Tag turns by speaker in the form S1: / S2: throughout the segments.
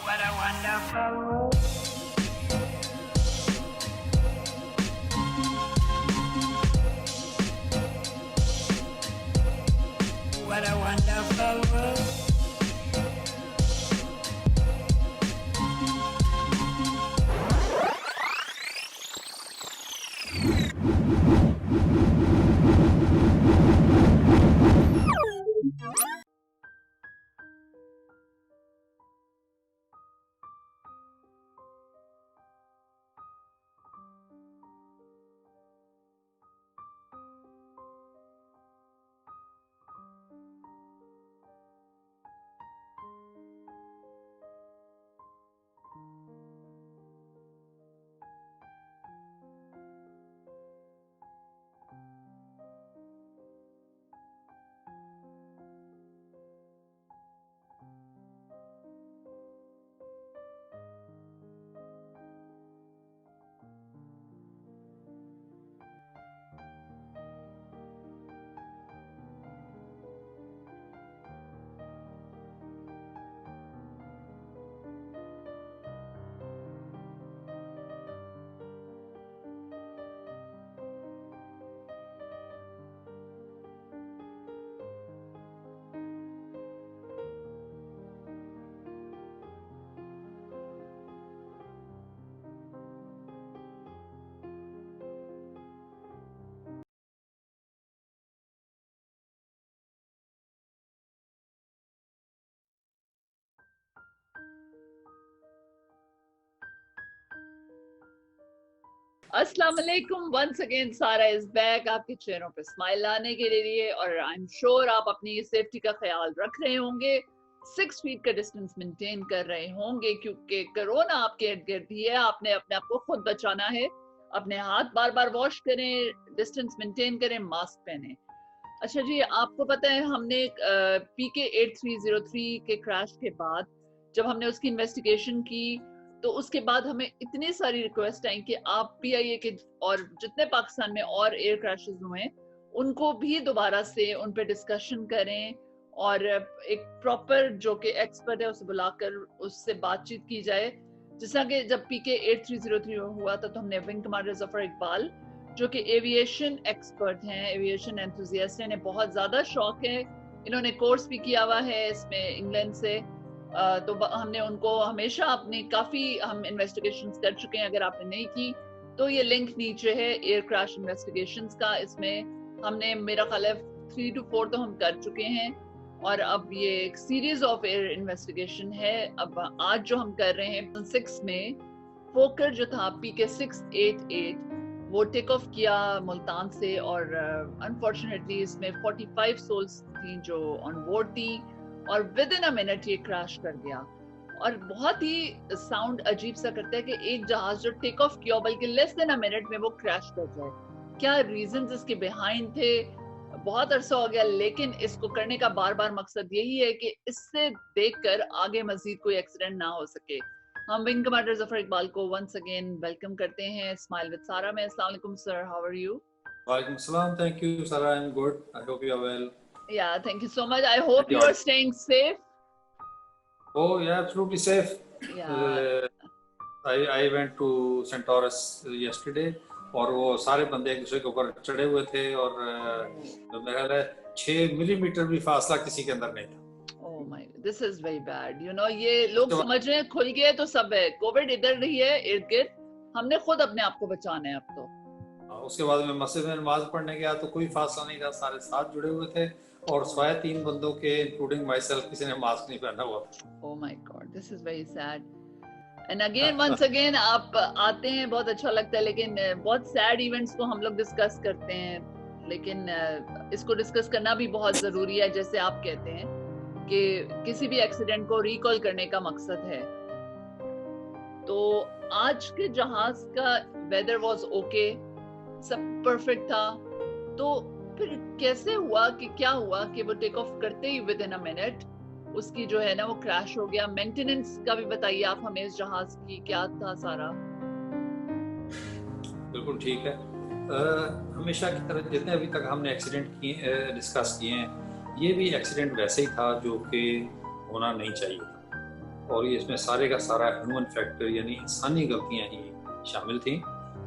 S1: What a wonderful world. What a wonderful world.
S2: अस्सलाम वालेकुम once again सारा is back आपके चेहरों पे स्माइल लाने के लिए और आई एम श्योर आप अपनी सेफ्टी का ख्याल रख रहे होंगे 6 फीट का डिस्टेंस मेंटेन कर रहे होंगे क्योंकि कोरोना आपके इर्द गिर्द ही है। आपने अपने आप को खुद बचाना है। अपने हाथ बार बार वॉश करें, डिस्टेंस मेंटेन करें, मास्क पहने। अच्छा जी, आपको पता है हमने PK 8303 के क्रैश के बाद जब हमने उसकी इन्वेस्टिगेशन की तो उसके बाद हमें इतनी सारी रिक्वेस्ट आई कि आप PIA के और जितने पाकिस्तान में और एयर क्रैशेस हुए हैं उनको भी दोबारा से उन पे डिस्कशन करें और एक प्रॉपर जो कि एक्सपर्ट है उसे बुलाकर उससे बातचीत की जाए। जिस तरह के जब PK 8303 हुआ था तो हमने विंग कमांडर जफर इकबाल जो कि एविएशन एक्सपर्ट हैं, एविएशन एंथुसियास्ट हैं, इन्हें बहुत ज़्यादा शौक है, इन्होंने कोर्स भी किया हुआ है इसमें इंग्लैंड से। तो हमने उनको हमेशा अपनी काफ़ी हम इन्वेस्टिगेशंस कर चुके हैं। अगर आपने नहीं की तो ये लिंक नीचे है एयर क्रैश इन्वेस्टिगेशंस का। इसमें हमने मेरा ख्याल है 3 to 4 तो हम कर चुके हैं और अब ये एक सीरीज ऑफ एयर इन्वेस्टिगेशन है। अब आज जो हम कर रहे हैं 6 में फोकर जो था PK 688 वो टेक ऑफ किया मुल्तान से और अनफॉर्चुनेटली इसमें 45 सोल्स थी जो ऑन बोर्ड थी और विद इन अ मिनट ये क्रैश कर गया। और बहुत ही साउंड अजीब सा करता है कि एक जहाज जो टेक ऑफ किया बल्कि लेस देन अ मिनट में वो क्रैश कर जाए। क्या रीजंस इसके बिहाइंड थे, बहुत अरसा हो गया, लेकिन इसको करने का बार बार मकसद यही है कि इससे देखकर आगे मजीद कोई एक्सीडेंट ना हो सके। हम विंग कमांडर जफर इकबाल को वंस अगेन वेलकम करते हैं स्माइल विद सारा में। अस्सलाम वालेकुम सर, हाउ आर यू?
S3: वालेकुम सलाम, thank you Sara, I am good, I hope you are well.
S2: Yeah, thank you so much. I hope you are staying safe.
S3: Oh yeah, absolutely safe.
S2: Yeah.
S3: I went to Centaurus yesterday और वो सारे बंदे एक दूसरे के ऊपर चढ़े हुए थे और मेरा ख्याल है 6 मिलीमीटर भी फासला किसी के अंदर नहीं था।
S2: Oh my, this is very bad. You know, ये लोग समझ रहे हैं खुल गए तो सब है, कोविड इधर रही है इर्द गिर्द, हमने खुद अपने आप को बचाना है अब तो।
S3: उसके बाद मैं मस्जिद में नमाज पढ़ने गया तो कोई फासला नहीं था, सारे साथ जुड़े हुए थे और स्वाय 3 बंदों के इंक्लूडिंग माई सेल्फ किसी ने मास्क नहीं पहना हुआ था।
S2: Oh my God, this is very sad. And again, once again आप आते हैं, बहुत अच्छा लगता है, लेकिन बहुत सैड इवेंट्स को हम लोग डिस्कस करते हैं, लेकिन इसको डिस्कस करना भी बहुत जरूरी है। जैसे आप कहते हैं कि किसी भी एक्सीडेंट को रिकॉल करने का मकसद है। तो आज के जहाज का वेदर वाज ओके, सब परफेक्ट था, तो फिर कैसे हुआ कि क्या हुआ कि वो टेक ऑफ करते ही विद इन अ मिनट उसकी जो है ना वो क्रैश हो गया? मेंटेनेंस का भी बताइए आप हमें, इस जहाज की क्या था सारा?
S3: बिल्कुल ठीक है। हमेशा की तरह जितने अभी तक हमने एक्सीडेंट किए डिस्कस किए हैं, ये भी एक्सीडेंट वैसे ही था जो कि होना नहीं चाहिए था। और ये इसमें सारे का सारा ह्यूमन फैक्टर यानी इंसानी गलतियां ही शामिल थी।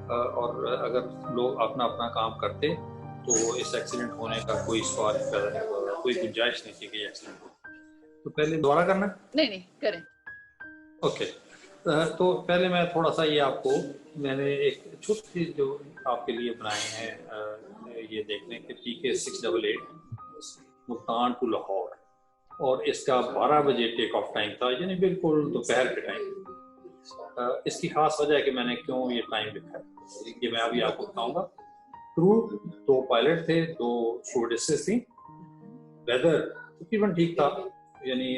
S3: और अगर लोग अपना अपना काम करते तो इस एक्सीडेंट होने का कोई सवाल पैदा नहीं होगा, कोई गुंजाइश नहीं थी कि एक्सीडेंट हो। तो पहले दोबारा करना,
S2: नहीं करें।
S3: ओके। तो पहले मैं थोड़ा सा ये आपको मैंने एक छोटी सी जो आपके लिए बनाए हैं ये देखने के PK 688 मुल्तान टू लाहौर, और इसका 12 बजे टेक ऑफ टाइम था, यानी बिल्कुल दोपहर के टाइम। इसकी खास वजह है कि मैंने क्यों ये टाइम लिखा है ये मैं अभी आपको बताऊंगा। क्रू 2 पायलट थे, 2 स्टूडेंट्स थी। वेदर तकरीबन ठीक था, यानी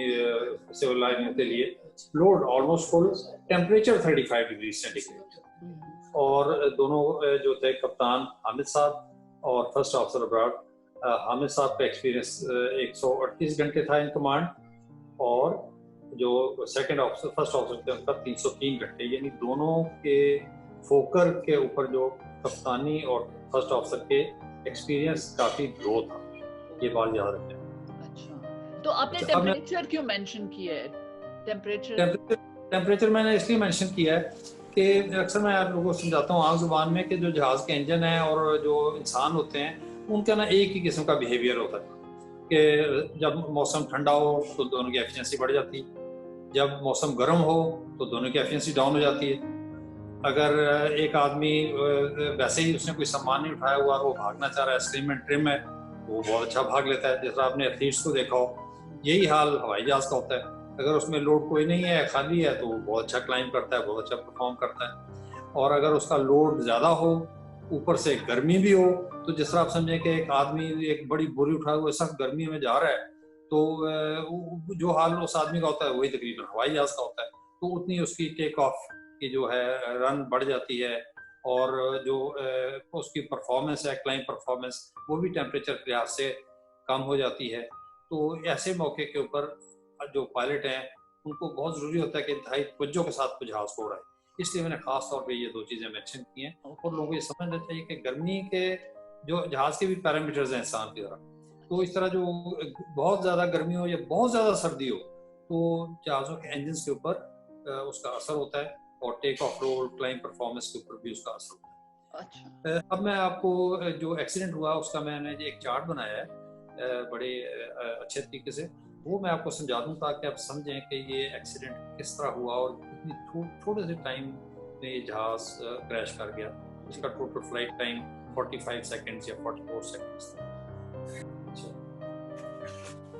S3: सिविल लाइन के लिए। Load almost full, temperature 35 degree centigrade. और दोनों जो थे कप्तान हामिद साहब और फर्स्ट ऑफिसर अब्राड, हामिद साहब का एक्सपीरियंस 138 घंटे था इन कमांड, और जो सेकंड ऑफिसर फर्स्ट ऑफिसर थे उनका 303 घंटे, यानी दोनों के फोकर के ऊपर जो कप्तानी और फर्स्ट ऑफिसर के एक्सपीरियंस काफी लो था, ये बात याद रखें।
S2: अच्छा, तो आपने टेम्परेचर क्यों मेंशन किया है?
S3: टेम्परेचर मैंने इसलिए मेंशन किया है कि अक्सर मैं आप लोगों को समझाता हूँ आम जुबान में कि जो जहाज के इंजन है और जो इंसान होते हैं उनका ना एक ही किस्म का बिहेवियर होता है कि जब मौसम ठंडा हो तो दोनों की एफिशिएंसी बढ़ जाती है, जब मौसम गर्म हो तो दोनों की एफिशिएंसी डाउन हो जाती है। अगर एक आदमी वैसे ही उसने कोई सामान नहीं उठाया हुआ और वो भागना चाह रहा है, स्लिम एंड ट्रिम है, तो वो बहुत अच्छा भाग लेता है। जैसा आपने एथलीट्स को देखा हो, यही हाल हवाई जहाज का होता है। अगर उसमें लोड कोई नहीं है, खाली है, तो वो बहुत अच्छा क्लाइंब करता है, बहुत अच्छा परफॉर्म करता है। और अगर उसका लोड ज़्यादा हो, ऊपर से गर्मी भी हो, तो जिस तरह आप समझें कि एक आदमी एक बड़ी बोरी उठाए हुए सख्त गर्मी में जा रहा है, तो जो हाल उस आदमी का होता है वही तकरीबन हवाई जहाज का होता है। तो उतनी उसकी टेक ऑफ की जो है रन बढ़ जाती है, और जो उसकी परफॉर्मेंस है, क्लाइंब परफॉर्मेंस, वो भी टेम्परेचर के लिहाज से कम हो जाती है। तो ऐसे मौके के ऊपर जो पायलट हैं उनको बहुत ज़रूरी होता है कि इंतहाई तवज्जो के साथ जहाज़ को उड़ाए। इसलिए मैंने ख़ास तौर पे ये 2 चीज़ें मेंशन की हैं। और लोगों को ये समझना चाहिए कि गर्मी के जो जहाज़ के भी पैरामीटर्स हैं इंसान की तरह, तो इस तरह जो बहुत ज़्यादा गर्मी हो या बहुत ज़्यादा सर्दी हो तो जहाज़ों के इंजन के ऊपर उसका असर होता है, और take off roll, climb performance के ऊपर भी उसका असर होता है।
S2: अच्छा,
S3: अब मैं आपको जो एक्सीडेंट हुआ उसका मैंने एक चार्ट बनाया है बड़े अच्छे तरीके से, वो मैं आपको समझा दूँ ताकि आप समझें कि ये एक्सीडेंट किस तरह हुआ और कितनी थोड़े से टाइम में ये जहाज़ क्रैश कर गया। इसका टोटल फ्लाइट टाइम 45 सेकंड्स या 44 सेकंड्स था।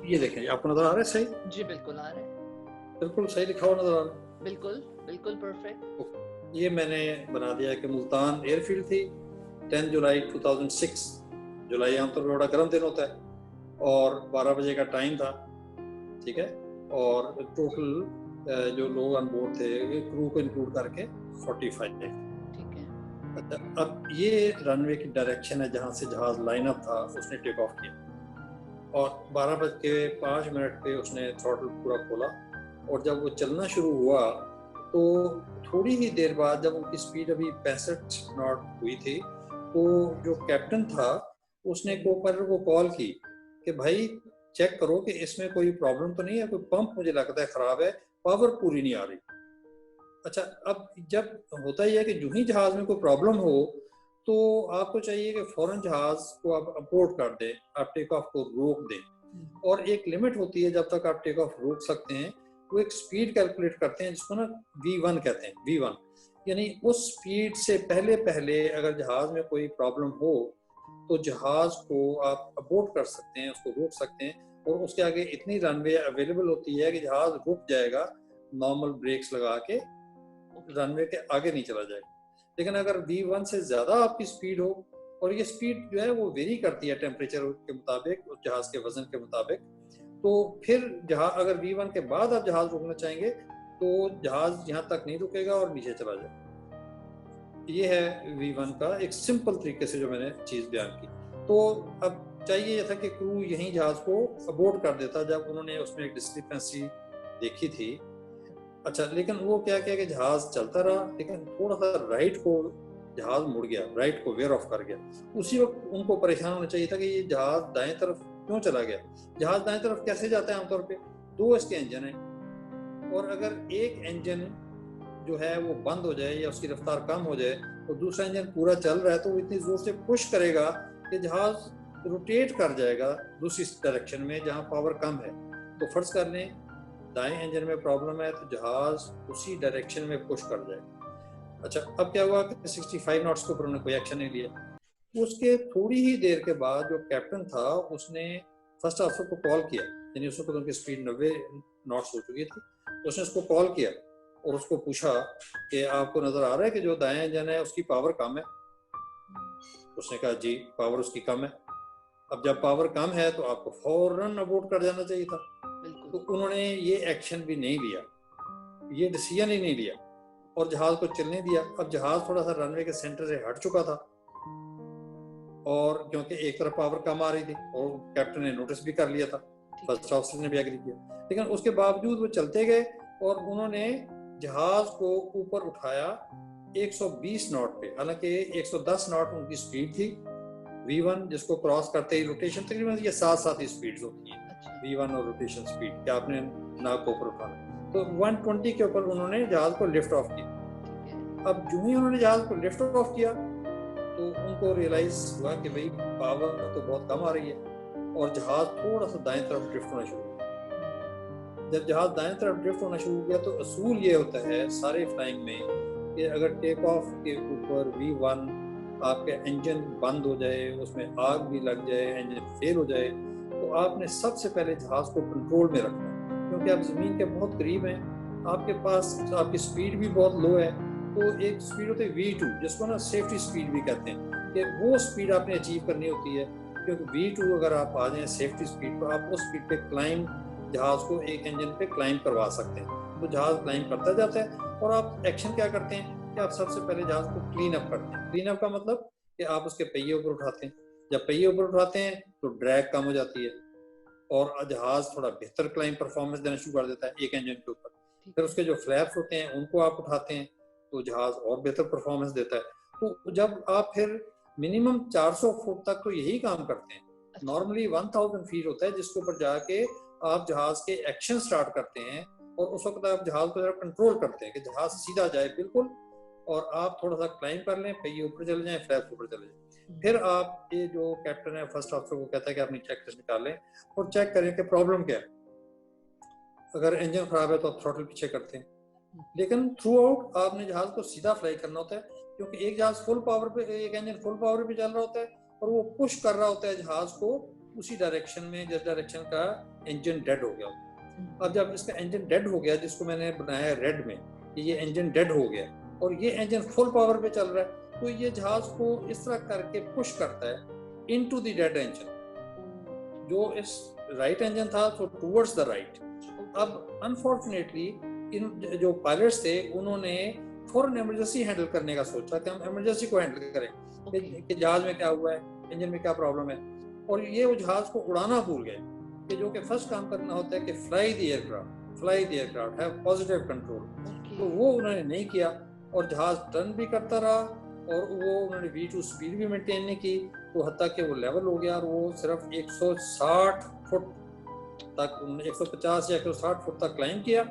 S3: ये देखें, आपको नजर आ रहा है सही?
S2: जी बिल्कुल आ रहा है,
S3: बिल्कुल सही लिखा हुआ नजर आ रहा है।
S2: बिल्कुल बिल्कुल परफेक्ट।
S3: ये मैंने बना दिया कि मुल्तान एयरफील्ड थी, 10 जुलाई 2006। जुलाई आमतौर पर बड़ा गर्म दिन होता है, और 12 बजे का टाइम था, ठीक है। और टोटल जो लोग ऑन बोर्ड थे क्रू को इंक्लूड करके 45 थे,
S2: ठीक है।
S3: अच्छा, अब ये रनवे की डायरेक्शन है जहाँ से जहाज लाइन अप था, उसने टेक ऑफ किया, और 12:05 पे उसने थ्रॉटल पूरा खोला। और जब वो चलना शुरू हुआ तो थोड़ी ही देर बाद, जब उनकी स्पीड अभी 65 नॉट हुई थी, तो जो कैप्टन था उसने को-पायलट को कॉल की कि भाई चेक करो कि इसमें कोई प्रॉब्लम तो नहीं है, कोई पंप मुझे लगता है खराब है, पावर पूरी नहीं आ रही। अच्छा, अब जब होता ही है कि जो ही जहाज में कोई प्रॉब्लम हो तो आपको चाहिए कि फौरन जहाज को आप अबोर्ट कर दें, आप टेक ऑफ को रोक दें। और एक लिमिट होती है जब तक आप टेक ऑफ रोक सकते हैं। वो एक स्पीड कैलकुलेट करते हैं जिसको ना V1 कहते हैं, V1, यानी उस स्पीड से पहले पहले अगर जहाज में कोई प्रॉब्लम हो तो जहाज को आप अबोर्ट कर सकते हैं, उसको रोक सकते हैं, और उसके आगे इतनी रनवे अवेलेबल होती है कि जहाज रुक जाएगा, नॉर्मल ब्रेक्स लगा के रनवे के आगे नहीं चला जाएगा। लेकिन अगर V1 से ज़्यादा आपकी स्पीड हो, और ये स्पीड जो है वो वेरी करती है टेम्परेचर के मुताबिक, उस जहाज के वजन के मुताबिक, तो फिर जहाज अगर V1 के बाद आप जहाज रोकना चाहेंगे तो जहाज यहाँ तक नहीं रुकेगा और नीचे चला जाएगा। ये है V1 का एक सिंपल तरीके से जो मैंने चीज़ बयान की। तो अब चाहिए यह था कि क्रू यहीं जहाज को अबोर्ट कर देता जब उन्होंने उसमें एक डिस्क्रिपेंसी देखी थी। अच्छा, लेकिन वो क्या किया कि जहाज चलता रहा, लेकिन थोड़ा सा राइट को जहाज मुड़ गया, राइट को वेयर ऑफ कर गया। उसी वक्त उनको परेशान होना चाहिए था कि ये जहाज दाएं तरफ क्यों चला गया। जहाज दाएं तरफ कैसे जाता है? आमतौर पे 2 इसके इंजन हैं, और अगर एक इंजन जो है वो बंद हो जाए या उसकी रफ्तार कम हो जाए तो दूसरा इंजन पूरा चल रहा है तो वो इतनी जोर से पुश करेगा कि जहाज रोटेट कर जाएगा दूसरी डायरेक्शन में जहां पावर कम है। तो फर्ज कर लें दाएं इंजन में प्रॉब्लम है तो जहाज उसी डायरेक्शन में पुश कर जाएगा। अच्छा, अब क्या हुआ कि 65 नॉट्स के ऊपर उन्होंने कोई एक्शन नहीं लिया। उसके थोड़ी ही देर के बाद जो कैप्टन था उसने फर्स्ट ऑफिसर को कॉल किया, यानी उस वक्त उनकी स्पीड 90 नॉट्स हो चुकी थी। तो उसने उसको कॉल किया और उसको पूछा कि आपको नजर आ रहा है कि जो दाएं इंजन है उसकी पावर कम है? उसने कहा जी पावर उसकी कम है। अब जब पावर कम है तो आपको फौरन अबॉर्ट कर जाना चाहिए था। तो उन्होंने ये एक्शन भी नहीं लिया, ये डिसीजन ही नहीं लिया और जहाज को चलने दिया। अब जहाज थोड़ा सा रनवे के सेंटर से हट चुका था और क्योंकि एक तरफ पावर कम आ रही थी और कैप्टन ने नोटिस भी कर लिया था, फर्स्ट ऑफिसर ने भी एग्री किया, लेकिन उसके बावजूद वो चलते गए और उन्होंने जहाज को ऊपर उठाया 120 नॉट पे। हालांकि 110 नॉट उनकी स्पीड थी V1, जिसको क्रॉस करते ही रोटेशन तकरीबन ये साथ साथ ही स्पीड्स होती है।
S2: अच्छा।
S3: V1 और रोटेशन स्पीड क्या आपने नाक को ऊपर उठाना, तो 120 के ऊपर उन्होंने जहाज को लिफ्ट ऑफ किया। अब जो ही उन्होंने जहाज को लिफ्ट ऑफ किया तो उनको रियलाइज हुआ कि भाई पावर तो बहुत कम आ रही है और जहाज थोड़ा सा दाएं तरफ ड्रिफ्ट होना शुरू हुआ। जब जहाज दाएं तरफ ड्रिफ्ट होना शुरू किया तो असूल ये होता है सारे फ्लाइंग में कि अगर टेक ऑफ के ऊपर V1 आपके इंजन बंद हो जाए, उसमें आग भी लग जाए, इंजन फेल हो जाए, तो आपने सबसे पहले जहाज को कंट्रोल में रखना है, क्योंकि आप ज़मीन के बहुत करीब हैं, आपके पास आपकी स्पीड भी बहुत लो है। तो एक स्पीड होती है V2 जिसको ना सेफ्टी स्पीड भी कहते हैं, कि वो स्पीड आपने अचीव करनी होती है, क्योंकि V2 अगर आप आ जाएं सेफ्टी स्पीड पर, आप उस स्पीड पे क्लाइंब जहाज को एक इंजन पे क्लाइंब करवा सकते हैं। तो जहाज क्लाइंब करता जाता है और आप एक्शन क्या करते हैं कि आप सबसे पहले जहाज को क्लीन अप करते हैं। क्लीन अप का मतलब कि आप उसके पहिए ऊपर उठाते हैं। जब पहिए ऊपर उठाते हैं तो ड्रैग कम हो जाती है और जहाज थोड़ा बेहतर क्लाइंब परफॉर्मेंस देना शुरू कर देता है एक इंजन के ऊपर। फिर उसके जो फ्लैप्स होते हैं उनको आप उठाते हैं तो जहाज और बेहतर परफॉर्मेंस देता है। तो जब आप फिर मिनिमम 400 फुट तक तो यही काम करते हैं। नॉर्मली 1000 फीट होता है जिसके ऊपर जाके आप जहाज के एक्शन स्टार्ट करते हैं और उस वक्त आप जहाज को जरा कंट्रोल करते हैं कि जहाज सीधा जाए बिल्कुल और आप थोड़ा सा क्लाइंब कर लें, पहिए ऊपर चले जाएं, फ्लैप्स ऊपर चले जाएं। फिर आप ये जो कैप्टन है फर्स्ट ऑफिसर को कहता है कि अपनी चेक लिस्ट निकाल लें और चेक करें कि प्रॉब्लम क्या है। अगर इंजन खराब है तो आप थ्रॉटल पीछे करते हैं, लेकिन थ्रू आउट आपने जहाज को सीधा फ्लाई करना होता है, क्योंकि एक जहाज फुल पावर पे, एक इंजन फुल पावर पे चल रहा होता है और वो पुश कर रहा होता है जहाज को उसी डायरेक्शन में जिस डायरेक्शन का इंजन डेड हो गया होता है। अब जब इसका इंजन डेड हो गया, जिसको मैंने बनाया रेड में, ये इंजन डेड हो गया और ये इंजन फुल पावर पे चल रहा है, तो ये जहाज को इस तरह करके पुश करता है इनटू द डेड इंजन। जो इस राइट इंजन था तो टुवर्ड्स द राइट। अब अनफॉर्चुनेटली इन जो पायलट्स थे उन्होंने फौरन इमरजेंसी हैंडल करने का सोचा कि हम इमरजेंसी को हैंडल करें कि जहाज में क्या हुआ है, इंजन में क्या प्रॉब्लम है, और ये वो जहाज को उड़ाना भूल गए कि जो कि फर्स्ट काम करना होता है कि fly the aircraft, have positive control. तो वो उन्होंने नहीं किया और जहाज टर्न भी करता रहा और वो उन्होंने V2 स्पीड भी मेंटेन नहीं की, तो हत्ता कि वो लेवल हो गया और वो सिर्फ 160 फुट तक, 150 या 160 फुट तक क्लाइंब किया।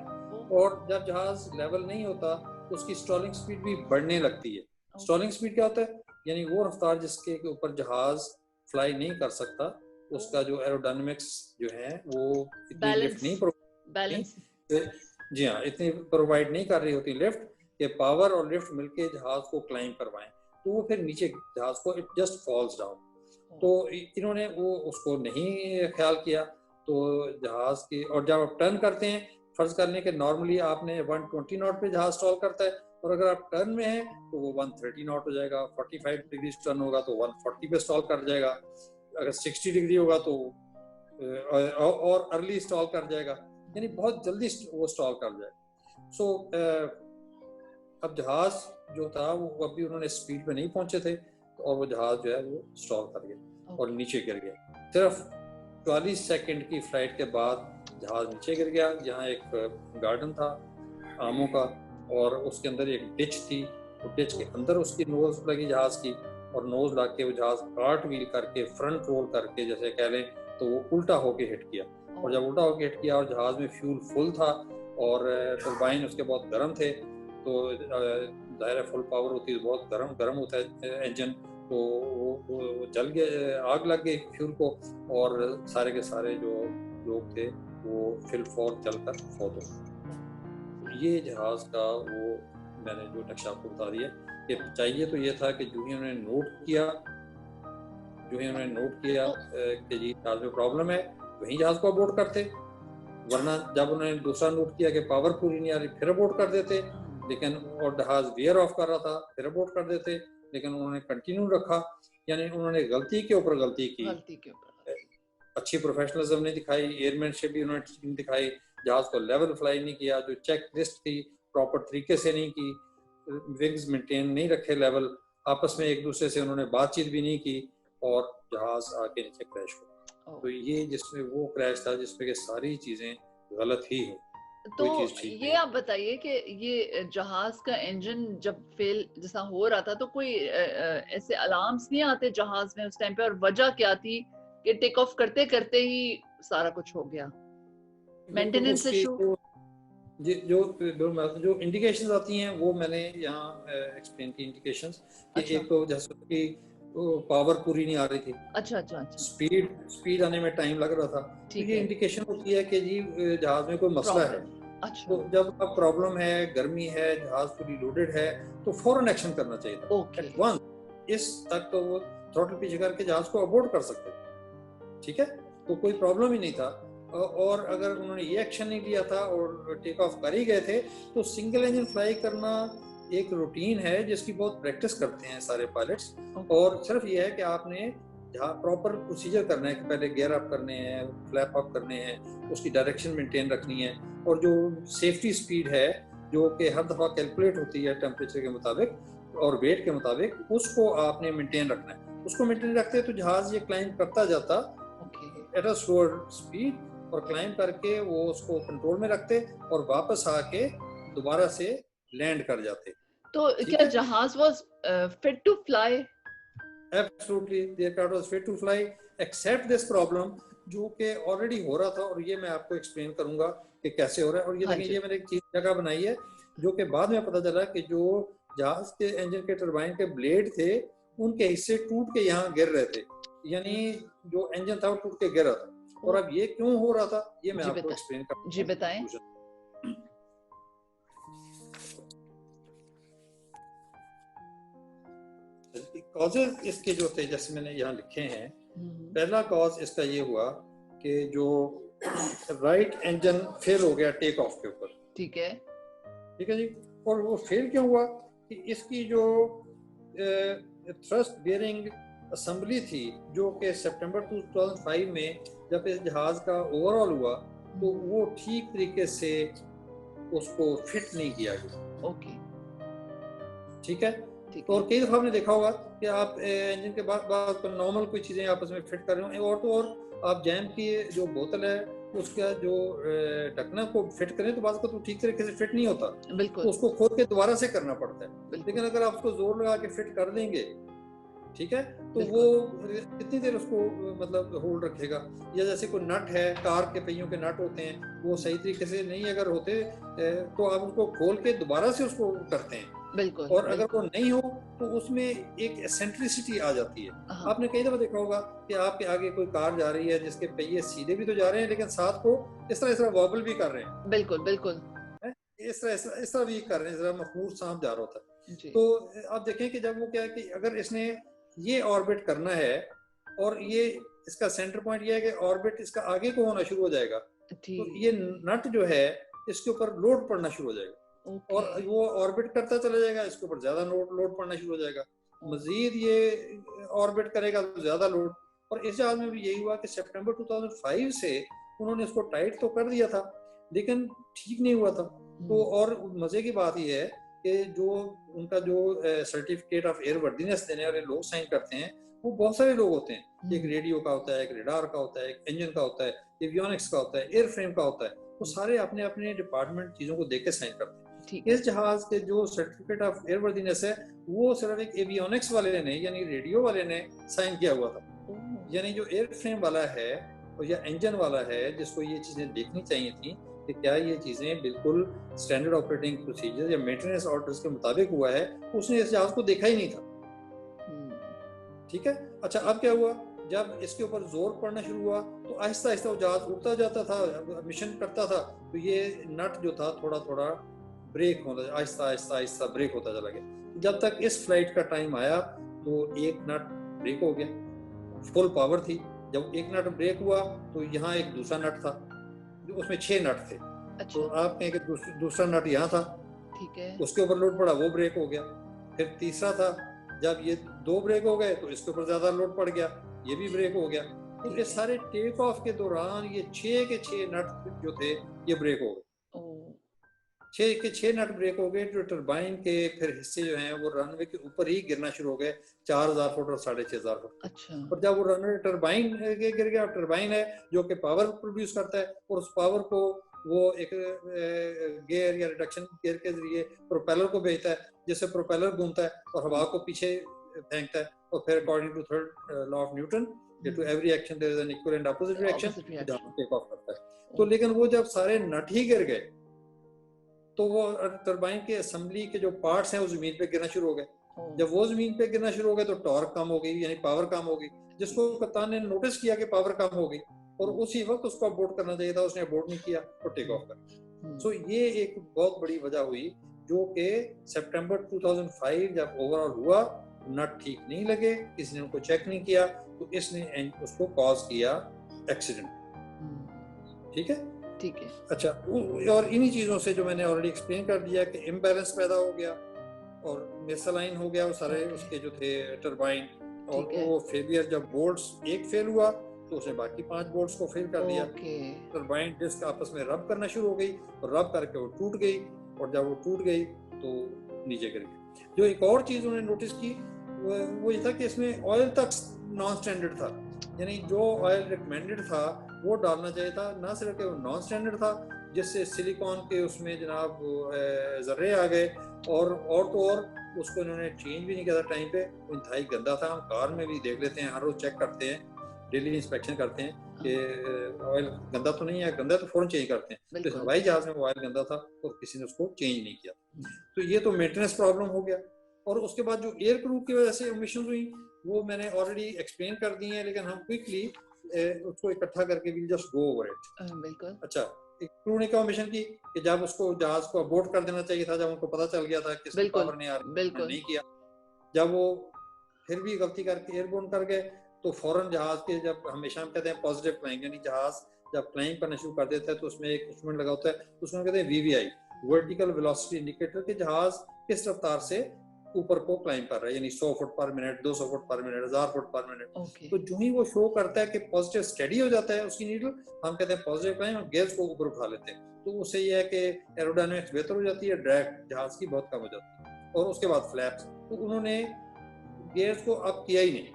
S3: और जब जहाज लेवल नहीं होता तो उसकी स्टॉलिंग स्पीड भी बढ़ने लगती है। स्टॉलिंग स्पीड क्या होता है? यानी वो रफ्तार जिसके ऊपर जहाज फ्लाई नहीं कर सकता, उसका जो एरोडायनामिक्स जो है वो इतनी लिफ्ट नहीं जी हाँ, इतनी प्रोवाइड नहीं कर रही होती लिफ्ट कि पावर और लिफ्ट मिलके जहाज को क्लाइंब करवाएं, तो वो फिर नीचे जहाज को इट जस्ट फॉल्स डाउन। तो इन्होंने वो उसको नहीं ख्याल किया तो जहाज की, और जब आप टर्न करते हैं, फर्ज करने के नॉर्मली आपने 120 नॉट पे जहाज स्टॉल करता है और अगर आप टर्न में हैं तो वो 130 नॉट हो जाएगा, 45 डिग्री टर्न होगा तो 140 पे स्टॉल कर जाएगा, अगर 60 डिग्री होगा तो और अर्ली स्टॉल कर जाएगा, यानी बहुत जल्दी वो स्टॉल कर जाएगा। सो अब जहाज जो था वो अभी उन्होंने स्पीड पे नहीं पहुंचे थे और वो जहाज जो है वो स्टॉल कर गया और नीचे गिर गया। सिर्फ 44 सेकंड की फ्लाइट के बाद जहाज नीचे गिर गया। यहाँ एक गार्डन था आमों का और उसके अंदर एक डिच थी, तो डिच के अंदर उसकी नोज लगी जहाज की, और नोज ला के वो जहाज कार्ट व्हील करके फ्रंट रोल करके जैसे कह लें तो वो उल्टा होके हिट किया। और जब उल्टा होके हिट किया और जहाज में फ्यूल फुल था और टरबाइन उसके बहुत गर्म थे, तो ज़ाहिर है फुल पावर होती है, बहुत गर्म होता है इंजन, तो वो जल गया, आग लग गई फ्यूल को, और सारे के सारे जो लोग थे वो फिल फौर जलकर फौत हो गए। ये जहाज़ का वो मैंने जो नक्शा आपको बता दिया कि चाहिए तो ये था कि जो ही उन्होंने नोट किया कि जी जहाज़ में प्रॉब्लम है, वहीं जहाज़ को अबोर्ड करते, वरना जब उन्होंने दूसरा नोट किया कि पावर पूरी नहीं आ रही फिर अबोर्ड कर देते, लेकिन और जहाज़ वेयर ऑफ कर रहा था फिर अबोर्ड कर देते, लेकिन उन्होंने कंटिन्यू रखा। यानी उन्होंने गलती के ऊपर गलती की, अच्छी प्रोफेशनलिज्म नहीं दिखाई, एयरमैनशिप भी उन्होंने नहीं दिखाई, जहाज़ को लेवल फ्लाई नहीं किया, जो चेक लिस्ट थी प्रॉपर तरीके से नहीं की, विंग्स मेंटेन नहीं रखे लेवल, आपस में एक दूसरे से उन्होंने बातचीत भी नहीं की, और जहाज़ आगे नीचे क्रैश हुआ। तो ये जिसमें वो क्रैश था जिसमें कि सारी चीज़ें गलत ही हैं।
S2: तो ये आप बताइए कि ये जहाज का इंजन जब फेल जैसा हो रहा था तो कोई ऐसे अलार्म्स नहीं आते जहाज में उस टाइम पे, और वजह क्या थी कि टेक ऑफ करते करते ही सारा कुछ हो गया? Maintenance issue?
S3: जो इंडिकेशंस आती हैं वो मैंने यहाँ एक्सप्लेन की इंडिकेशंस कि एक तो जैसे कि पावर पूरी नहीं आ रही थी,
S2: अच्छा
S3: स्पीड आने में टाइम लग रहा था, तो ये इंडिकेशन होती है कि जी जहाज में कोई मसला है। तो जब अब प्रॉब्लम है, गर्मी है, जहाज पूरी लोडेड है, तो फौरन एक्शन करना चाहिए था एट वंस। इस तक तो वो थ्रॉटल पीछे करके जहाज को अबोर्ड कर सकते, ठीक है, तो कोई प्रॉब्लम ही नहीं था। और अगर उन्होंने ये एक्शन नहीं लिया था और टेक ऑफ कर ही गए थे, तो सिंगल इंजन फ्लाई करना एक रूटीन है जिसकी बहुत प्रैक्टिस करते हैं सारे पायलट्स। और सिर्फ ये है कि आपने जहाँ प्रॉपर प्रोसीजर करना है कि पहले गियर अप करने हैं, फ्लैप अप करने हैं, उसकी डायरेक्शन मेंटेन रखनी है, और जो सेफ्टी स्पीड है जो कि हर दफ़ा कैलकुलेट होती है टेम्परेचर के मुताबिक और वेट के मुताबिक, उसको आपने मेंटेन रखना है। उसको मेंटेन रखते तो जहाज ये क्लाइंब करता जाता एट अ स्लोअर स्पीड, और क्लाइंब करके वो उसको कंट्रोल में रखते और वापस आके दोबारा से लैंड कर जाते।
S2: तो क्या जहाज was fit to fly?
S3: Absolutely, the aircraft was fit to fly, except this problem जो कि ऑलरेडी हो रहा था, और ये मैं आपको एक्सप्लेन करूंगा कि कैसे हो रहा है। और ये देखिए, ये मैंने एक चीज जगह बनाई है जो कि बाद में पता चला कि जो जहाज के इंजन के टरबाइन के ब्लेड थे उनके हिस्से टूट के यहाँ गिर रहे थे, यानी जो इंजन था वो टूट के गिर रहा था। और अब ये क्यों हो रहा था ये मैं आपको एक्सप्लेन करूंगा।
S2: जी बताएं।
S3: कॉजेज इसके जो थे जैसे मैंने यहाँ लिखे हैं, पहला कॉज इसका ये हुआ कि जो राइट इंजन फेल हो गया टेक ऑफ के ऊपर। ठीक है जी। और वो फेल क्यों हुआ कि इसकी जो थ्रस्ट बेयरिंग असेंबली थी जो कि सितंबर 2005 में जब इस जहाज का ओवरऑल हुआ तो वो ठीक तरीके से उसको फिट नहीं किया गया। ठीक है। तो और कई दफा आपने देखा होगा कि आप इंजन के बाद नॉर्मल कोई चीजें आपस में फिट कर रहे हो, और तो और आप जैम की जो बोतल है उसका जो ढकना को फिट करें तो बात को तो ठीक तरीके से फिट नहीं होता, तो उसको खोल के दोबारा से करना पड़ता है। लेकिन अगर आप उसको जोर लगा के फिट कर देंगे, ठीक है, तो वो कितनी देर उसको मतलब होल्ड रखेगा। या जैसे कोई नट है, कार के पहियों के नट होते हैं, वो सही तरीके से नहीं अगर होते तो आप उसको खोल के दोबारा से उसको करते हैं। और अगर वो नहीं हो तो उसमें एक एसेंट्रिसिटी आ जाती है। आपने कई दफा देखा होगा कि आपके आगे कोई कार जा रही है जिसके पहिए सीधे भी तो जा रहे हैं लेकिन साथ को इस तरह वॉबल भी कर रहे हैं। बिल्कुल इस तरह भी कर रहे हैं, जरा मखमूर सांप जा रहा होता है। तो आप देखें कि जब वो क्या है कि अगर इसने ये ऑर्बिट करना है और ये इसका सेंटर पॉइंट ये है कि ऑर्बिट इसका आगे को होना शुरू हो जाएगा, तो ये नट जो है इसके ऊपर लोड पड़ना शुरू हो जाएगा। और वो ऑर्बिट करता चला जाएगा, इसके ऊपर ज्यादा लोड पड़ना शुरू हो जाएगा, मजीद ये ऑर्बिट करेगा तो ज्यादा लोड। और इस जहाज में भी यही हुआ कि सितंबर 2005 से उन्होंने इसको टाइट तो कर दिया था लेकिन ठीक नहीं हुआ था। तो और मजे की बात यह है कि जो उनका जो सर्टिफिकेट ऑफ एयरवर्दीनेस देने वाले लोग साइन करते हैं वो बहुत सारे लोग होते हैं। एक रेडियो का होता है, एक रेडार का होता है, एक इंजन का होता है, एवियोनिक्स का होता है, एयर फ्रेम का होता है। वो सारे अपने अपने डिपार्टमेंट चीजों को देख के साइन करते हैं। इस जहाज के जो सर्टिफिकेट ऑफ एयरवर्दीनेस है वो सिर्फ एक एवियोनिक्स वाले ने यानी रेडियो वाले ने साइन किया हुआ था। यानी जो एयर फ्रेम वाला है या इंजन वाला है जिसको ये चीजें देखनी चाहिए थी कि क्या ये चीज़ें बिल्कुल स्टैंडर्ड ऑपरेटिंग प्रोसीजर या मेंटेनेंस ऑर्डर्स के मुताबिक हुआ है। उसने इस जहाज़ को देखा ही नहीं था। ठीक है। अच्छा, अब क्या हुआ, जब इसके ऊपर जोर पड़ना शुरू हुआ तो आहिस्ता आहिस्ता वो जहाज उड़ता जाता था, मिशन करता था, तो ये नट जो था थोड़ा थोड़ा ब्रेक होता, आहिस्ता आहिस्ता आहिस्ता ब्रेक होता चला गया। जब तक इस फ्लाइट का टाइम आया तो एक नट ब्रेक हो गया, फुल पावर थी। जब एक नट ब्रेक हुआ तो यहाँ एक दूसरा नट था, उसमें 6 नट थे।
S2: अच्छा।
S3: तो आप कहें कि दूसरा नट यहाँ था,
S2: ठीक है,
S3: उसके ऊपर लोड पड़ा, वो ब्रेक हो गया। फिर तीसरा था, जब ये 2 ब्रेक हो गए तो इसके ऊपर ज्यादा लोड पड़ गया, ये भी ब्रेक हो गया। तो ये सारे टेक ऑफ के दौरान ये 6 के 6 नट जो थे ये ब्रेक हो गए। 6 के 6 नट ब्रेक हो गए। जो टरबाइन के फिर हिस्से जो हैं वो रनवे के ऊपर ही गिरना शुरू हो गए, 4000 फुट और 6500 फुट।
S2: अच्छा।
S3: और जब वो रनवे टरबाइन के गिर गया, टरबाइन है जो कि पावर प्रोड्यूस करता है, और उस पावर को वो एक गियर या रिडक्शन गियर के जरिए प्रोपेलर को भेजता है, जिससे प्रोपेलर घूमता है और हवा को पीछे फेंकता है। और फिर according to third law of Newton, to every action there is an equal and opposite reaction, take off करता है। तो लेकिन वो जब सारे नट ही गिर गए तो वो टरबाइन के असेंबली के जो पार्ट्स हैं वो जमीन पे गिरना शुरू हो गए। जब वो जमीन पे गिरना शुरू हो गए तो टॉर्क कम हो गई, यानी पावर कम हो गई, जिसको कप्तान ने नोटिस किया कि पावर कम हो गई, और उसी वक्त उसको अबॉर्ट करना चाहिए था, उसने अबॉर्ट नहीं किया तो टेक ऑफ कर। सो ये एक बहुत बड़ी वजह हुई, जो कि सितंबर 2005 जब ओवरऑल हुआ, नट ठीक नहीं लगे, किसी ने उनको चेक नहीं किया, तो इसने उसको कॉज किया एक्सीडेंट। ठीक है,
S2: ठीक है।
S3: अच्छा, और इन्हीं चीज़ों से जो मैंने ऑलरेडी एक्सप्लेन कर दिया कि इम्बैलेंस पैदा हो गया और मिसलाइन हो गया वो सारे उसके जो थे टरबाइन, और वो फेलियर, जब बोल्ट्स एक फेल हुआ तो उसने बाकी 5 बोल्ट्स को फेल कर दिया। टरबाइन डिस्क आपस में रब करना शुरू हो गई और रब करके वो टूट गई, और जब वो टूट गई तो नीचे गिर गई। जो एक और चीज़ उन्होंने नोटिस की वो ये था कि इसमें ऑयल तक नॉन स्टैंडर्ड था, यानी जो ऑयल रिकमेंडेड था वो डालना चाहिए था, ना सिर्फ कि वो नॉन स्टैंडर्ड था, जिससे सिलिकॉन के उसमें जनाब जर्रे आ गए, और तो और उसको इन्होंने चेंज भी नहीं किया था टाइम पे, वो इंतहाई गंदा था। हम कार में भी देख लेते हैं, हर रोज चेक करते हैं, डेली इंस्पेक्शन करते हैं कि ऑयल गंदा तो नहीं है, गंदा तो फौरन चेंज करते हैं। तो हवाई जहाज में वो ऑयल गंदा था और किसी ने उसको चेंज नहीं किया। तो ये तो मेंटेनेंस प्रॉब्लम हो गया। और उसके बाद जो एयर क्रू की वजह से एमिशंस हुई वो मैंने ऑलरेडी एक्सप्लेन कर दी है, लेकिन हम क्विकली उसको इकट्ठा करके we'll just go over it.
S2: बिल्कुल।
S3: अच्छा, क्रू ने क्या मिशन की कि जब उसको जहाज को अबॉर्ट कर देना चाहिए था, जब उनको पता चल गया था कि इसकी पावर नहीं किया, जब वो फिर भी गलती करके एयरबोर्न कर गए, तो फौरन जहाज के, जब हमेशा हम कहते हैं पॉजिटिव फ्लाइंग, यानी जहाज जब फ्लाइंग करना शुरू कर देता है तो उसमें एक इंस्ट्रूमेंट लगा होता है, उसको कहते हैं VVI, वर्टिकल वेलोसिटी इंडिकेटर, के जहाज किस रफ्तार से ऊपर को क्लाइंब कर रहा है, यानी 100 फुट पर मिनट, 200 फुट पर मिनट, 1000 फुट पर मिनट। तो जो ही वो शो करता है कि पॉजिटिव स्टेडी हो जाता है उसकी नीडल, हम कहते हैं पॉजिटिव क्लाइंब, और गेयर्स को ऊपर उठा लेते हैं, तो उससे ये है कि एरोडायनामिक्स बेहतर हो जाती है, ड्रैग जहाज की बहुत कम हो जाती है। और उसके बाद फ्लैप्स, तो उन्होंने गेयर्स को अप किया ही नहीं।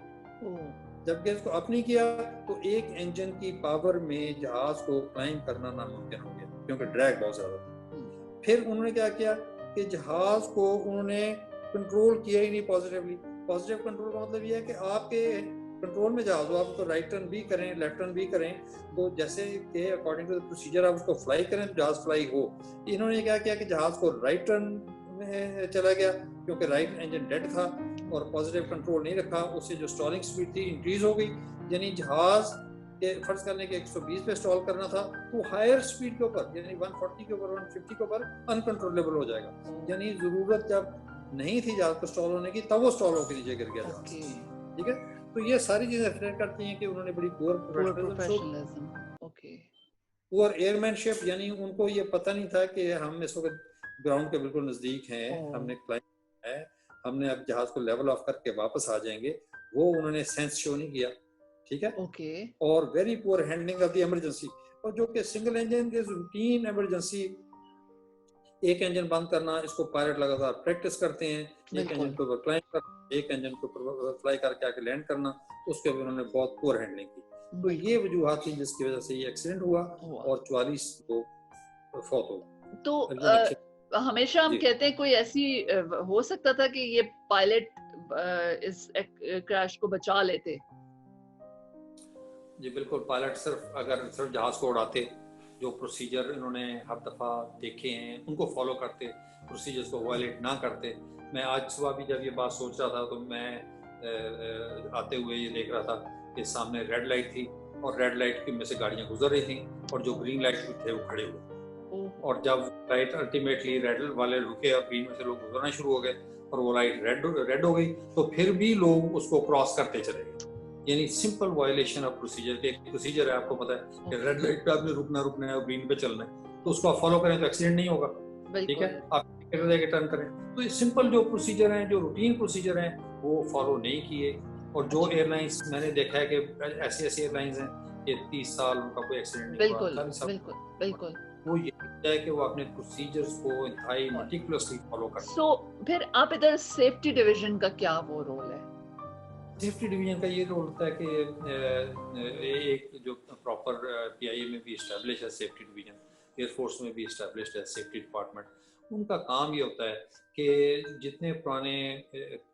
S3: जब गेयर्स को अप नहीं किया तो एक इंजन की पावर में जहाज को क्लाइंब करना नामुमकिन हो गया, क्योंकि ड्रैग बहुत ज्यादा था। फिर उन्होंने क्या किया कि जहाज को उन्होंने कंट्रोल किया ही नहीं पॉजिटिवली। पॉजिटिव कंट्रोल का मतलब ये है कि आपके कंट्रोल में जहाज हो, आप उसको राइट टर्न भी करें, लेफ्ट टर्न भी करें, तो जैसे कि अकॉर्डिंग टू द प्रोसीजर आप उसको फ्लाई करें तो जहाज फ्लाई हो। इन्होंने क्या किया कि जहाज को राइट टर्न में चला गया, क्योंकि राइट इंजन डेड था और पॉजिटिव कंट्रोल नहीं रखा, उससे जो स्टॉलिंग स्पीड थी इंक्रीज हो गई, यानी जहाज के फर्ज करने के 120 पे स्टॉल करना था तो हायर स्पीड के ऊपर, यानी 140 के ऊपर, 150 के ऊपर अनकंट्रोलेबल हो जाएगा। यानी जरूरत जब नहीं थी जहाज को स्टॉल होने की, तब वो स्टॉल होकर नीचे गिर गया जहाज। ठीक है, तो ये सारी चीजें रिफ्लेक्ट करती हैं कि उन्होंने बड़ी पुअर प्रोफेशनलिज्म, पुअर एयरमैनशिप, यानी उनको ये पता नहीं था कि हम इस वक्त ग्राउंड के बिल्कुल नजदीक हैं, हमने क्लाइंब है, हमने अब जहाज को लेवल ऑफ करके वापस आ जाएंगे, वो उन्होंने सेंस शो नहीं किया। ठीक है, और very poor handling of the emergency, और जो कि सिंगल इंजन के रूटीन इमरजेंसी, एक इंजन बंद करना, इसको पायलट लगातार प्रैक्टिस करते हैं, एक इंजन के ऊपर क्लाइंब करना, एक इंजन के ऊपर फ्लाई करके आके लैंड करना, उसके भी उन्होंने बहुत पुअर हैंडलिंग की। तो ये वजूहात थी जिसकी वजह से ये एक्सीडेंट हुआ और 44 लोग फौत हो।
S2: तो हमेशा हम कहते हैं कोई ऐसी हो सकता था कि ये पायलट इस क्रैश को बचा लेते।
S3: जी बिल्कुल, पायलट सिर्फ जहाज को उड़ाते जो प्रोसीजर इन्होंने हर दफ़ा देखे हैं उनको फॉलो करते, प्रोसीजर्स को वायलेट ना करते। मैं आज सुबह भी जब ये बात सोच रहा था तो मैं आते हुए ये देख रहा था कि सामने रेड लाइट थी और रेड लाइट में से गाड़ियाँ गुजर रही थी और जो ग्रीन लाइट पे थे वो खड़े हुए, और जब लाइट अल्टीमेटली रेड वाले रुके और ग्रीन में से लोग गुजरना शुरू हो गए और वो लाइट रेड हो गई तो फिर भी लोग उसको क्रॉस करते चले गए। यानी सिंपल वायलेशन ऑफ प्रोसीजर के, एक प्रोसीजर है आपको पता है कि रेड लाइट पे आपने रुकना है और ग्रीन पे चलना है, तो उसको आप फॉलो करें तो एक्सीडेंट नहीं होगा, ठीक है, आप टर्न करें। तो ये सिंपल जो प्रोसीजर हैं, जो रूटीन प्रोसीजर हैं, वो फॉलो नहीं किए। और जो एयरलाइंस मैंने देखा है कि ऐसी एयरलाइंस हैं कि 30 साल उनका कोई एक्सीडेंट नहीं हुआ,
S2: बिल्कुल
S3: वो ये है कि वो अपने प्रोसीजर्स को इंतहाई मेटिकुलसली फॉलो करते हैं।
S2: सो फिर आप इधर सेफ्टी डिवीजन का क्या वो रोल है?
S3: सेफ्टी डिवीजन का ये रोल होता है कि एक जो प्रॉपर पीआईए में भी इस्टेब्लिश है सेफ्टी डिवीजन, एयरफोर्स में भी इस्टेब्लिश्ड है सेफ्टी डिपार्टमेंट। उनका काम ये होता है कि जितने पुराने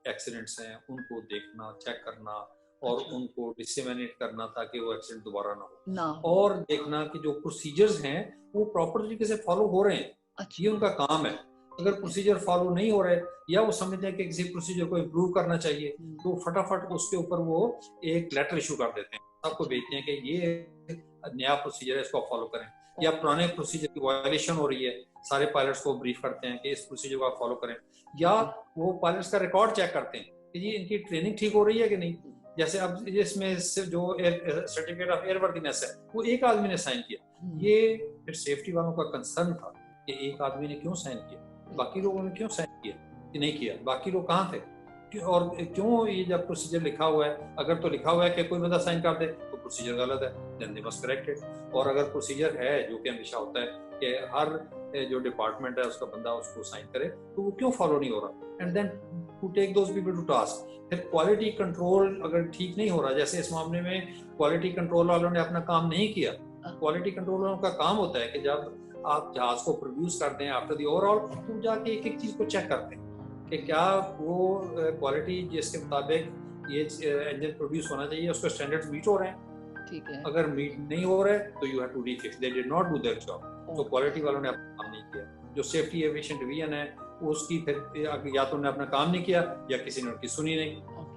S3: एक्सीडेंट्स हैं उनको देखना, चेक करना और उनको डिसेमिनेट करना ताकि वो एक्सीडेंट दोबारा ना हो, और देखना कि जो प्रोसीजर्स हैं वो प्रॉपर तरीके से फॉलो हो रहे हैं। ये उनका काम है। अगर प्रोसीजर फॉलो नहीं हो रहे या वो समझते हैं कि किसी प्रोसीजर को इम्प्रूव करना चाहिए तो फटाफट उसके ऊपर वो एक लेटर इशू कर देते हैं, आपको भेजते हैं कि ये नया प्रोसीजर है, इसको फॉलो करें। या पुराने प्रोसीजर की वायलेशन हो रही है, सारे पायलट्स को ब्रीफ करते हैं कि इस प्रोसीजर को आप फॉलो करें। या वो पायलट्स का रिकॉर्ड चेक करते हैं कि ये इनकी ट्रेनिंग ठीक हो रही है कि नहीं। जैसे अब इसमें जो सर्टिफिकेट ऑफ एयरवर्दीनेस है वो एक आदमी ने साइन किया, ये फिर सेफ्टी वालों का कंसर्न था कि एक आदमी ने क्यों साइन किया, बाकी लोगों ने क्यों साइन किया कि नहीं किया, बाकी लोग कहाँ थे, और क्यों ये जब प्रोसीजर लिखा हुआ है, अगर तो लिखा हुआ है कि कोई बंदा साइन कर दे तो प्रोसीजर गलत है, then they must correct it. और अगर प्रोसीजर है जो कि हमेशा होता है कि हर जो डिपार्टमेंट है उसका बंदा उसको साइन करे, तो वो क्यों फॉलो नहीं हो रहा, and then to take those people to task. फिर क्वालिटी कंट्रोल अगर ठीक नहीं हो रहा, जैसे इस मामले में क्वालिटी कंट्रोल वालों ने अपना काम नहीं किया। क्वालिटी कंट्रोल वालों का काम होता है कि जब आप जहाज को प्रोड्यूस करते हैं आफ्टर दी ओवरऑल, तो जाके एक एक चीज को चेक करते हैं कि क्या वो क्वालिटी जिसके मुताबिक ये इंजन प्रोड्यूस होना चाहिए उसके स्टैंडर्ड्स मीट हो रहे हैं, ठीक है। अगर मीट नहीं हो रहे तो you have to refix, they did not do their job. तो क्वालिटी वालों ने अपना काम नहीं किया। जो सेफ्टी एविएशन डिवीजन है उसकी फिर या तो उन्होंने अपना काम नहीं किया या किसी ने उनकी सुनी नहीं,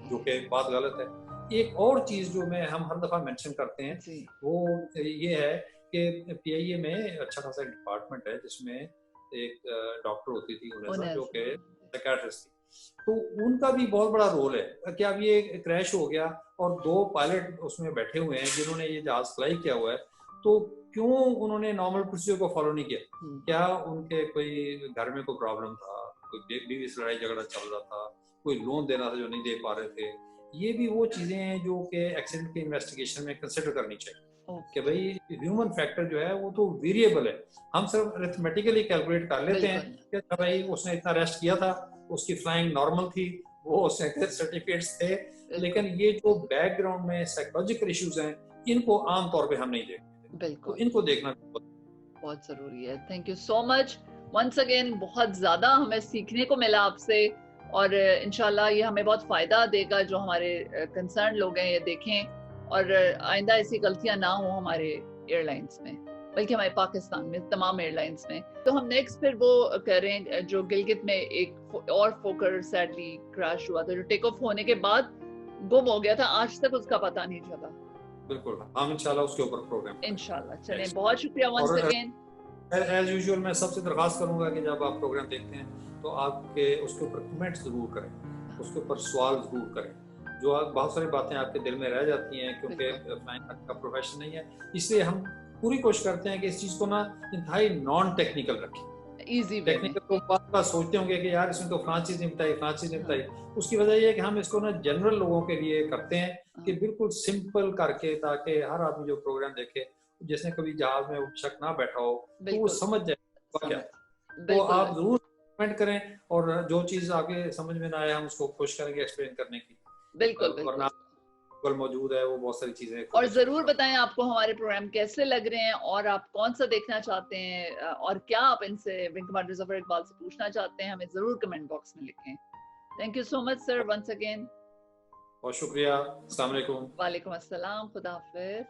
S3: जो कि बात गलत है। एक और चीज जो हम हर दफा मेंशन करते हैं वो ये है कि पीआईए में अच्छा खासा डिपार्टमेंट है जिसमें एक डॉक्टर होती थी जो कि साइकियाट्रिस्ट थी, तो उनका भी बहुत बड़ा रोल है कि अब ये क्रैश हो गया और 2 पायलट उसमें बैठे हुए हैं जिन्होंने ये जहाज फ्लाई किया हुआ है, तो क्यों उन्होंने नॉर्मल प्रोसीजर को फॉलो नहीं किया? क्या उनके कोई घर में कोई प्रॉब्लम था, कोई बीवी से लड़ाई झगड़ा चल रहा था, कोई लोन देना था जो नहीं दे पा रहे थे? ये भी वो चीजें हैं जो कि एक्सीडेंट के इन्वेस्टिगेशन में कंसिडर करनी चाहिए कि भाई ह्यूमन फैक्टर जो है वो तो वेरिएबल है। हम सिर्फ अरिथमेटिकली कैलकुलेट कर लेते हैं कि भाई उसने इतना रेस्ट किया था, उसकी फ्लाइंग नॉर्मल थी, वो उसके सर्टिफिकेट्स थे, लेकिन ये जो बैकग्राउंड में साइकोलॉजिकल इश्यूज हैं इनको आमतौर पे हम नहीं देखते। बिल्कुल, तो इनको देखना
S2: बहुत जरूरी है। Thank you so much once again, बहुत ज्यादा हमें सीखने को मिला आपसे और इंशाल्लाह ये हमें बहुत फायदा देगा जो हमारे कंसर्न लोग हैं ये देखें और आइंदा ऐसी गलतियां ना हो हमारे एयरलाइंस में, बल्कि हमारे पाकिस्तान में तमाम एयरलाइंस में। तो हम नेक्स्ट फिर वो करें जो गिलगित में एक और फोकर सैडली क्रैश हुआ था जो टेक ऑफ होने के बाद गुम हो गया था, आज तक उसका पता नहीं चला।
S3: बिल्कुल, हम इंशाल्लाह उसके ऊपर प्रोग्राम
S2: इंशाल्लाह। चलें, बहुत शुक्रिया वंस अगेन।
S3: एज यूजुअल मैं सबसे दरख्वास्त करूंगा कि जब आप प्रोग्राम देखते हैं तो आपके उसके ऊपर कमेंट्स जरूर करें, उसके ऊपर सवाल जरूर करें। जो बहुत सारी बातें आपके दिल में रह जाती हैं क्योंकि फ्लाइंग का प्रोफेशन नहीं है, इसलिए हम पूरी कोशिश करते हैं कि इस चीज को ना इंतहाई नॉन टेक्निकल रखें। इजी टेक्निकल तो बात सोचते होंगे कि यार इसमें तो फ्रांस नहीं बताई, उसकी वजह ये है कि हम इसको ना जनरल लोगों के लिए करते हैं कि बिल्कुल सिंपल करके, ताकि हर आदमी जो प्रोग्राम देखे जिसने कभी जहाज में शक ना बैठा हो तो वो समझ जाए क्या। तो आप जरूर कमेंट करें और जो चीज आगे समझ में ना आए हम उसको कोशिश करेंगे एक्सप्लेन करने की। बिल्कुल मौजूद है वो बहुत सारी चीजें।
S2: और जरूर बताएं आपको हमारे प्रोग्राम कैसे लग रहे हैं और आप कौन सा देखना चाहते हैं और क्या आप इनसे विंग कमांडर ज़फर इकबाल से पूछना चाहते हैं, हमें जरूर कमेंट बॉक्स में लिखें। Thank you so much sir once again.
S3: बहुत शुक्रिया। अस्सलाम वालेकुम।
S2: वालेकुम अस्सलाम, खुदा हाफिज।